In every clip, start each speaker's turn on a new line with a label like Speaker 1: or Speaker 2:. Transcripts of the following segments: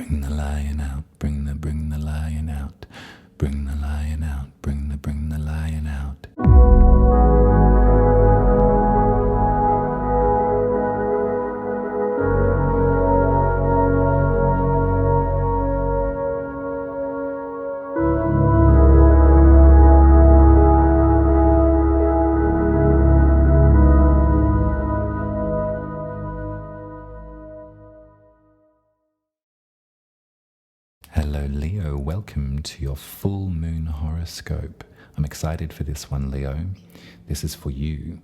Speaker 1: Bring the lion out, bring the lion out, bring the lion out, bring the lion out. Hello Leo, welcome to your full moon horoscope. I'm excited for this one, Leo. This is for you.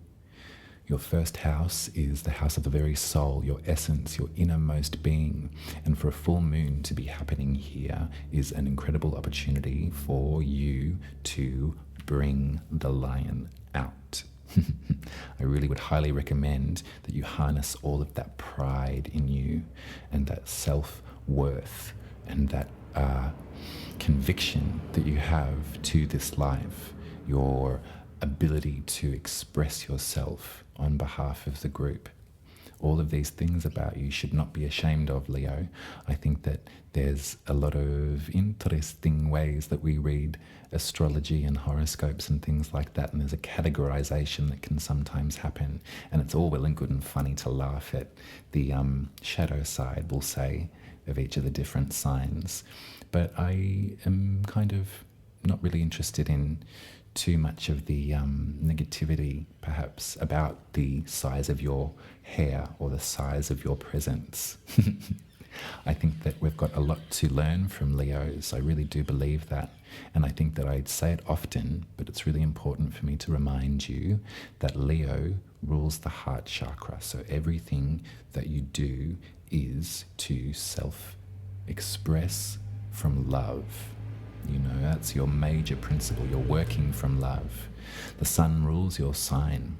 Speaker 1: Your first house is the house of the very soul, your essence, your innermost being. And for a full moon to be happening here is an incredible opportunity for you to bring the lion out. I really would highly recommend that you harness all of that pride in you and that self-worth and that conviction that you have to this life, your ability to express yourself on behalf of the group. All of these things about you should not be ashamed of, Leo. I think that there's a lot of interesting ways that we read astrology and horoscopes and things like that, and there's a categorization that can sometimes happen, and it's all well and good and funny to laugh at the shadow side, we'll say, of each of the different signs. But I am kind of not really interested in too much of the negativity, perhaps, about the size of your hair or the size of your presence. I think that we've got a lot to learn from Leos. I really do believe that. And I think that I'd say it often, but it's really important for me to remind you that Leo rules the heart chakra. So everything that you do is to self-express from love. You know, that's your major principle. You're working from love. The sun rules your sign.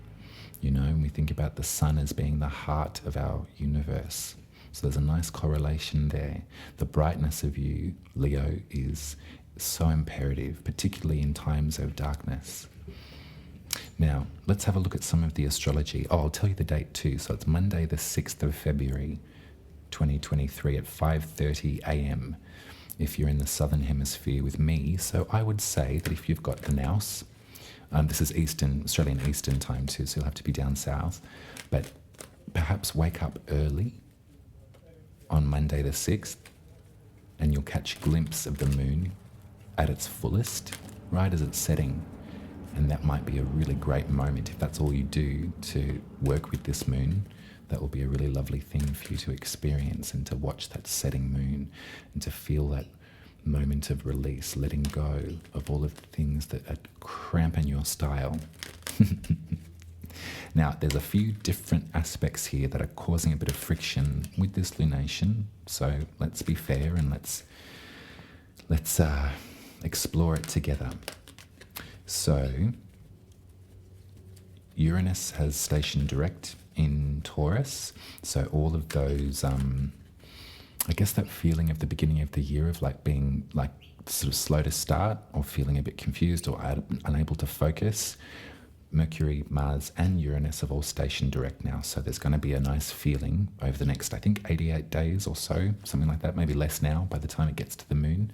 Speaker 1: You know, and we think about the sun as being the heart of our universe. So there's a nice correlation there. The brightness of you, Leo, is so imperative, particularly in times of darkness. Now, let's have a look at some of the astrology. Oh, I'll tell you the date too. So it's Monday the 6th of February, 2023 at 5:30 a.m. if you're in the southern hemisphere with me. So I would say that if you've got the Nous, this is Australian Eastern time too, so you'll have to be down south, but perhaps wake up early on Monday the 6th and you'll catch a glimpse of the moon at its fullest, right as it's setting. And that might be a really great moment if that's all you do to work with this moon. That will be a really lovely thing for you to experience and to watch that setting moon and to feel that moment of release, letting go of all of the things that are cramping your style. Now, there's a few different aspects here that are causing a bit of friction with this lunation. So let's be fair and let's explore it together. So Uranus has stationed direct in Taurus, so all of those I guess that feeling of the beginning of the year of like being like sort of slow to start or feeling a bit confused or unable to focus. Mercury, Mars and Uranus have all stationed direct now, so there's going to be a nice feeling over the next, I think, 88 days or so, something like that, maybe less now by the time it gets to the moon.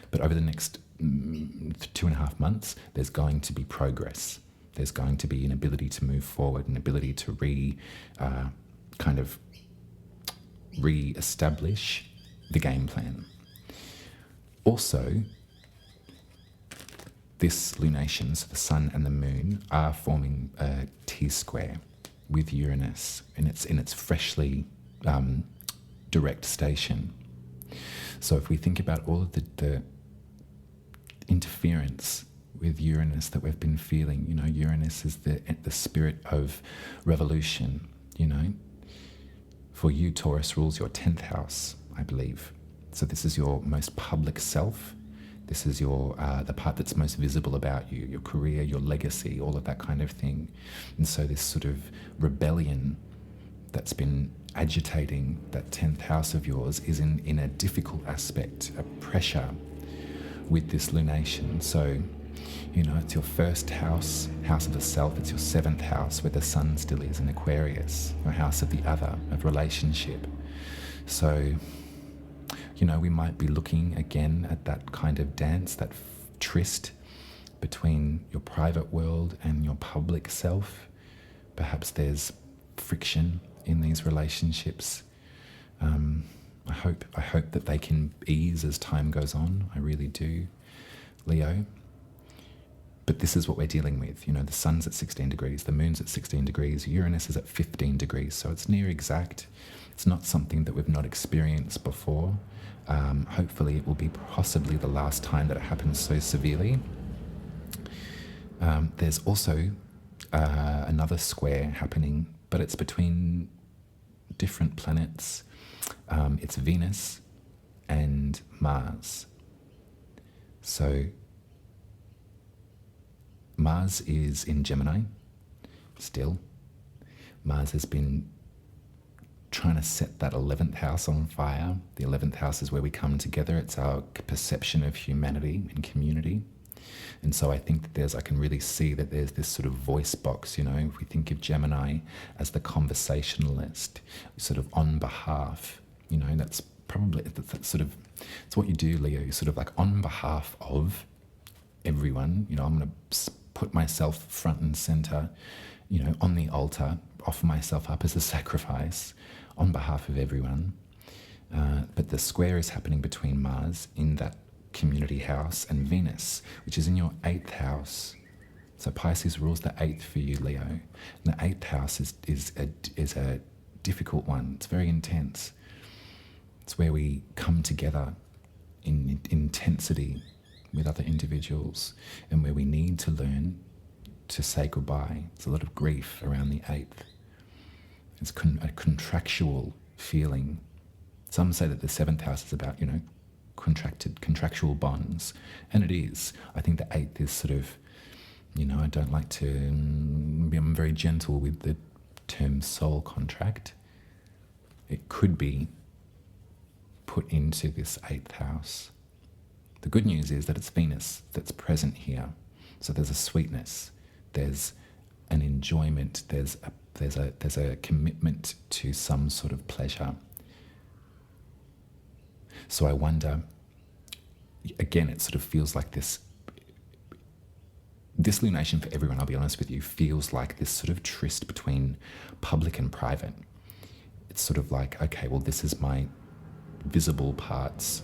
Speaker 1: But over the next 2.5 months, there's going to be progress. There's going to be an ability to move forward, an ability to re-establish the game plan. Also, this lunation, so the sun and the moon, are forming a T-square with Uranus in its freshly direct station. So if we think about all of the interference with Uranus that we've been feeling, you know, Uranus is the spirit of revolution, you know. For you, Taurus rules your 10th house, I believe. So this is your most public self. This is your the part that's most visible about you, your career, your legacy, all of that kind of thing. And so this sort of rebellion that's been agitating that 10th house of yours is in a difficult aspect, a pressure with this lunation. So, you know, it's your first house, house of the self. It's your 7th house where the sun still is in Aquarius, or house of the other, of relationship. So we might be looking again at that kind of dance, that tryst between your private world and your public self. Perhaps there's friction in these relationships. I hope that they can ease as time goes on. I really do, Leo. But this is what we're dealing with. The sun's at 16 degrees, the moon's at 16 degrees, Uranus is at 15 degrees. So it's near exact. It's not something that we've not experienced before. Hopefully it will be possibly the last time that it happens so severely. There's also another square happening, but it's between different planets. It's Venus and Mars. So Mars is in Gemini still. Mars has been trying to set that 11th house on fire. The 11th house is where we come together. It's our perception of humanity and community. And so I think that I can really see that there's this sort of voice box, if we think of Gemini as the conversationalist, sort of on behalf, that's probably, that's sort of, it's what you do, Leo, you're sort of like on behalf of everyone, I'm going to put myself front and center, on the altar, offer myself up as a sacrifice on behalf of everyone. But the square is happening between Mars in that community house and Venus, which is in your 8th house. So Pisces rules the 8th for you, Leo. And the 8th house is a difficult one. It's very intense. It's where we come together in intensity with other individuals and where we need to learn to say goodbye. There's a lot of grief around the 8th. It's a contractual feeling. Some say that the 7th house is about, contractual bonds, and it is. I think the 8th is sort of, I don't like to, I'm very gentle with the term soul contract. It could be put into this 8th house. The good news is that it's Venus that's present here. So there's a sweetness, there's an enjoyment, there's a commitment to some sort of pleasure. So I wonder, again, it sort of feels like this lunation for everyone, I'll be honest with you, feels like this sort of tryst between public and private. It's sort of like, okay, well, this is my visible parts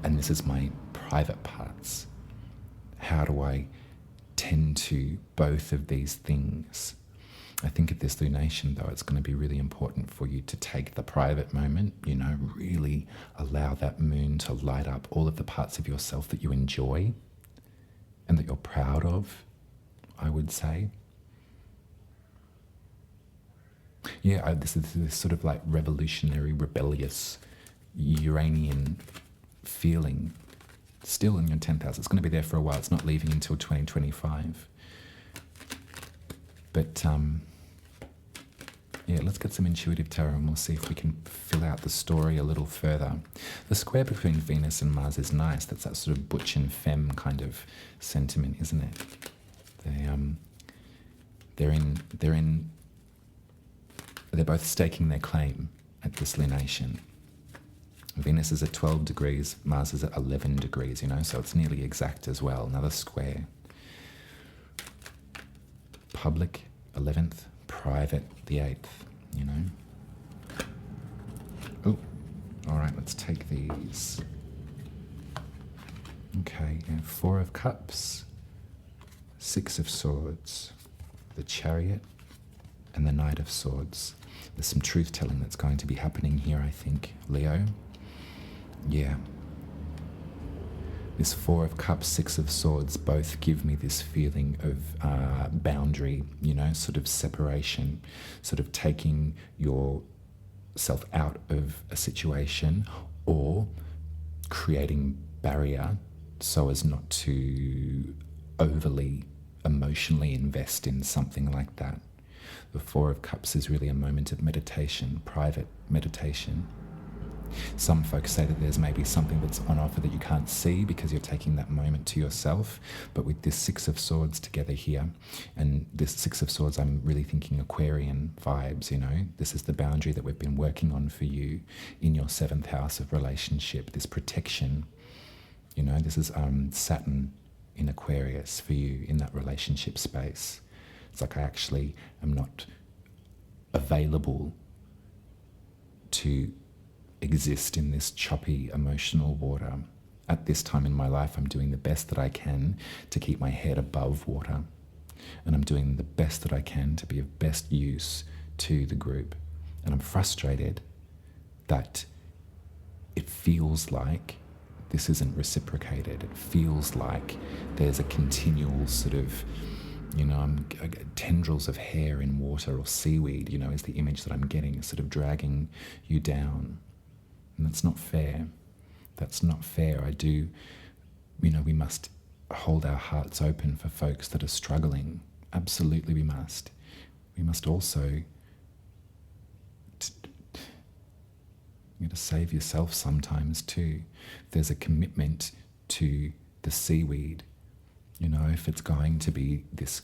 Speaker 1: and this is my private parts. How do I tend to both of these things? I think at this lunation, though, it's going to be really important for you to take the private moment, really allow that moon to light up all of the parts of yourself that you enjoy and that you're proud of, I would say. Yeah, this is this sort of like revolutionary, rebellious, Uranian feeling still in your 10th house. It's going to be there for a while. It's not leaving until 2025. But let's get some intuitive tarot and we'll see if we can fill out the story a little further. The square between Venus and Mars is nice. That's that sort of butch and femme kind of sentiment, isn't it? They're both staking their claim at this lunation. Venus is at 12 degrees, Mars is at 11 degrees, so it's nearly exact as well. Another square. Public, 11th, private, the 8th, Oh, all right, let's take these. Okay, 4 of Cups, 6 of Swords, the Chariot, and the Knight of Swords. There's some truth-telling that's going to be happening here, I think, Leo. Yeah. This 4 of Cups, 6 of Swords both give me this feeling of boundary, sort of separation, sort of taking yourself out of a situation or creating barrier so as not to overly emotionally invest in something like that. The 4 of Cups is really a moment of meditation, private meditation. Some folks say that there's maybe something that's on offer that you can't see because you're taking that moment to yourself. But with this Six of Swords together here, and this Six of Swords, I'm really thinking Aquarian vibes, you know. This is the boundary that we've been working on for you in your 7th house of relationship, this protection. You know, this is Saturn in Aquarius for you in that relationship space. It's like I actually am not available to exist in this choppy emotional water. At this time in my life, I'm doing the best that I can to keep my head above water. And I'm doing the best that I can to be of best use to the group. And I'm frustrated that it feels like this isn't reciprocated. It feels like there's a continual sort of, you know, tendrils of hair in water or seaweed, you know, is the image that I'm getting, sort of dragging you down. And that's not fair. That's not fair. We must hold our hearts open for folks that are struggling. Absolutely we must. We must also, you got to save yourself sometimes too. There's a commitment to the seaweed. You know, if it's going to be this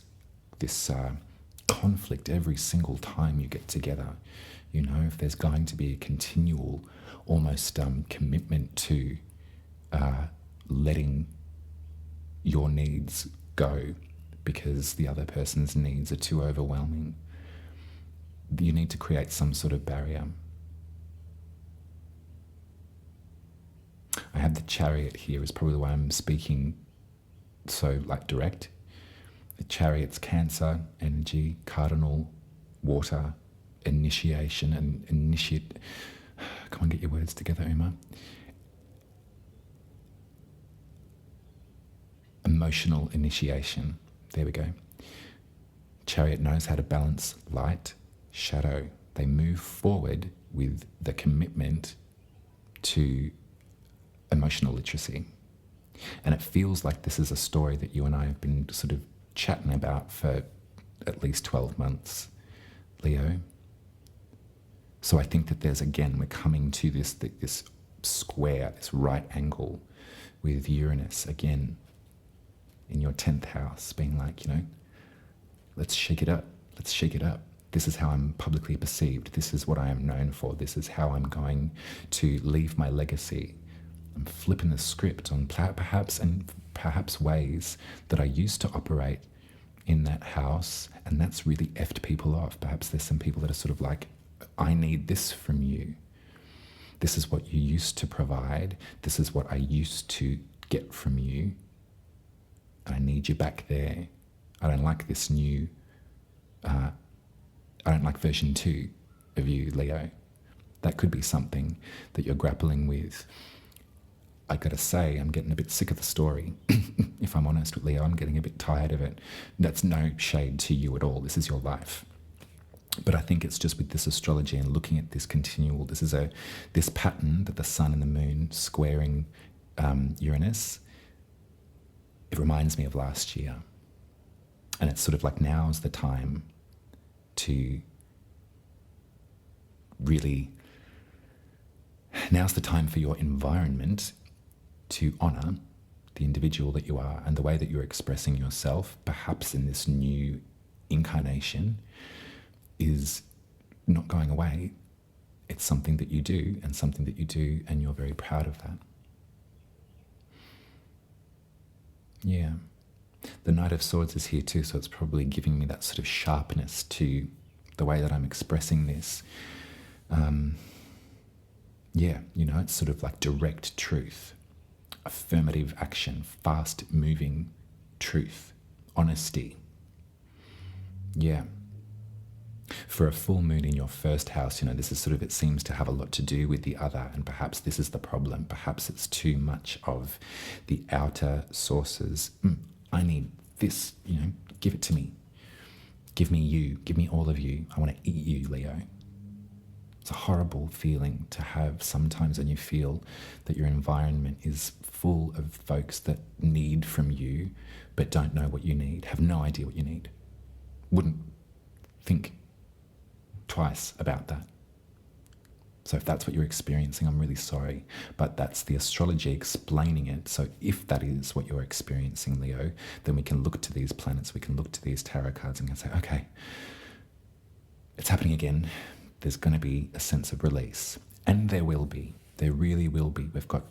Speaker 1: conflict every single time you get together, you know, if there's going to be a continual, almost commitment to letting your needs go because the other person's needs are too overwhelming, you need to create some sort of barrier. I have the Chariot here, is probably why I'm speaking so direct. The Chariot's Cancer energy, cardinal, water, initiation and initiate. Come on, get your words together, Uma. Emotional initiation. There we go. Chariot knows how to balance light, shadow. They move forward with the commitment to emotional literacy. And it feels like this is a story that you and I have been sort of chatting about for at least 12 months, Leo. So I think that we're coming to this square, this right angle with Uranus again in your 10th house, being like, you know, let's shake it up. Let's shake it up. This is how I'm publicly perceived. This is what I am known for. This is how I'm going to leave my legacy. I'm flipping the script on perhaps ways that I used to operate in that house, and that's really effed people off. Perhaps there's some people that are sort of like, I need this from you. This is what you used to provide. This is what I used to get from you. And I need you back there. I don't like this new, I don't like version 2 of you, Leo. That could be something that you're grappling with. I gotta say, I'm getting a bit sick of the story. If I'm honest with Leo, I'm getting a bit tired of it. That's no shade to you at all. This is your life. But I think it's just with this astrology and looking at this continual, this pattern that the sun and the moon squaring Uranus, it reminds me of last year. And it's sort of like now's the time to really, now's the time for your environment to honour the individual that you are and the way that you're expressing yourself, perhaps in this new incarnation, is not going away. It's something that you do and you're very proud of that. Yeah. The Knight of Swords is here too, so it's probably giving me that sort of sharpness to the way that I'm expressing this. Yeah, you know, it's sort of like direct truth, affirmative action, fast-moving truth, honesty. Yeah. For a full moon in your first house, you know, this is sort of, it seems to have a lot to do with the other, and perhaps this is the problem. Perhaps it's too much of the outer sources. I need this, you know, give it to me. Give me you, give me all of you. I want to eat you, Leo. It's a horrible feeling to have sometimes when you feel that your environment is full of folks that need from you but don't know what you need, have no idea what you need. Wouldn't think twice about that. So if that's what you're experiencing, I'm really sorry, but that's the astrology explaining it. So if that is what you're experiencing, Leo, then we can look to these planets, we can look to these tarot cards and say, okay, it's happening again. There's going to be a sense of release. And there will be. There really will be. We've got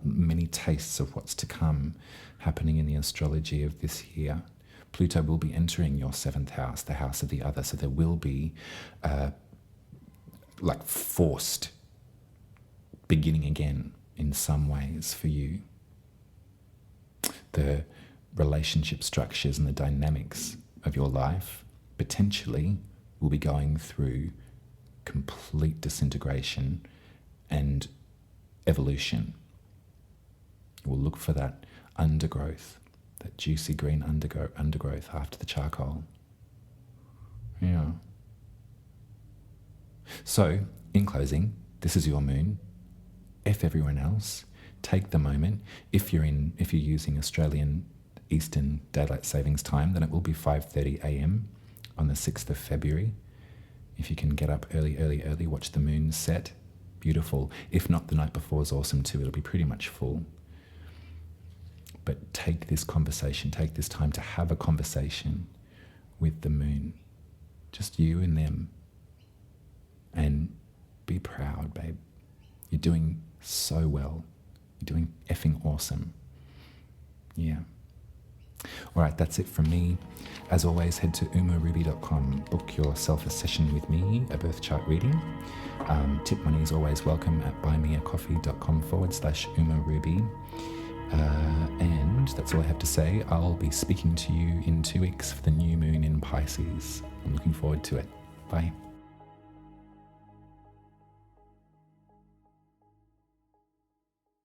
Speaker 1: many tastes of what's to come happening in the astrology of this year. Pluto will be entering your 7th house, the house of the other. So there will be like forced beginning again in some ways for you. The relationship structures and the dynamics of your life potentially will be going through complete disintegration and evolution. We'll look for that undergrowth, that juicy green undergrowth after the charcoal. Yeah. So, in closing, this is your moon. F everyone else. Take the moment. If you're using Australian Eastern Daylight Savings Time, then it will be 5:30 a.m. on the 6th of February. If you can get up early, watch the moon set. Beautiful. If not, the night before is awesome too. It'll be pretty much full. But take this conversation, take this time to have a conversation with the moon. Just you and them. And be proud, babe. You're doing so well. You're doing effing awesome. Yeah. All right, that's it from me. As always, head to umaruby.com. Book yourself a session with me, a birth chart reading. Tip money is always welcome at buymeacoffee.com/umaruby. And that's all I have to say. I'll be speaking to you in 2 weeks for the new moon in Pisces. I'm looking forward to it. Bye.